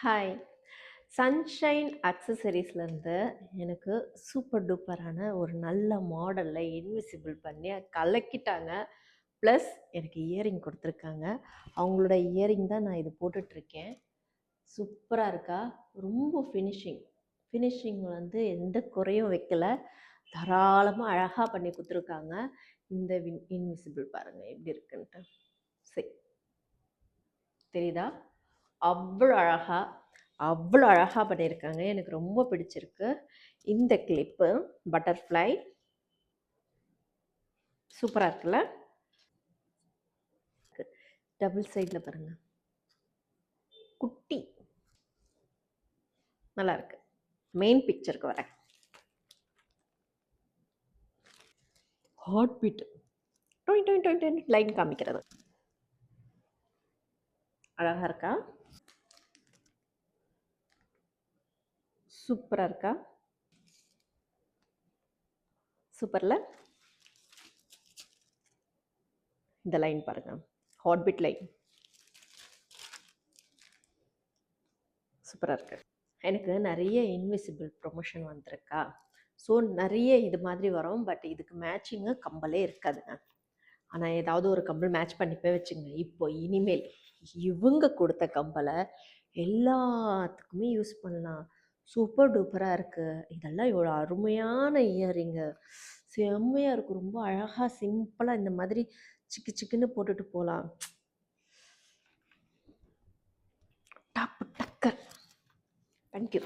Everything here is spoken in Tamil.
ஹாய். சன்ஷைன் அக்சஸரீஸ்லேருந்து எனக்கு சூப்பர் டூப்பரான ஒரு நல்ல மாடலில் இன்விசிபிள் பண்ணி கலக்கிட்டாங்க. ப்ளஸ் எனக்கு இயரிங் கொடுத்துருக்காங்க. அவங்களோட இயரிங் தான் நான் இது போட்டுட்ருக்கேன். சூப்பராக இருக்கா. ரொம்ப ஃபினிஷிங் வந்து எந்த குறையும் வைக்கல. தாராளமாக அழகாக பண்ணி கொடுத்துருக்காங்க. இந்த இன்விசிபிள் பாருங்கள் எப்படி இருக்குன்ட்டு. சரி, தெரியுதா? அவ்வளோ அழகாக பண்ணியிருக்காங்க. எனக்கு ரொம்ப பிடிச்சிருக்கு. இந்த கிளிப்பு பட்டர்ஃப்ளை சூப்பராக இருக்குல்ல. டபுள் சைடில் பாருங்கள், குட்டி நல்லா இருக்கு. மெயின் பிக்சருக்கு வரேன். ஹார்ட் பீட் லைன் காமிக்கிறது அழகாக இருக்கா? சூப்பராக இருக்கா? சூப்பரில். இந்த லைன் பாருங்கள், ஹார்ட் பீட் லைன் சூப்பராக இருக்குது. எனக்கு நிறைய இன்விசிபிள் ப்ரொமோஷன் வந்திருக்கா. ஸோ நிறைய இது மாதிரி வரும். பட் இதுக்கு மேட்சிங்கு கம்பலே இருக்காதுங்க. ஆனால் ஏதாவது ஒரு கம்பல் மேட்ச் பண்ணிப்பே வச்சுங்க. இப்போ இனிமேல் இவங்க கொடுத்த கம்பலை எல்லாத்துக்குமே யூஸ் பண்ணலாம். சூப்பர் டூப்பராக இருக்குது. இதெல்லாம் இவ்வளோ அருமையான இயரிங்கு, செம்மையாக இருக்கும். ரொம்ப அழகாக சிம்பிளாக இந்த மாதிரி சிக்கு சிக்குன்னு போட்டுட்டு போகலாம். டாப்பு டக்கர். தேங்க்யூ.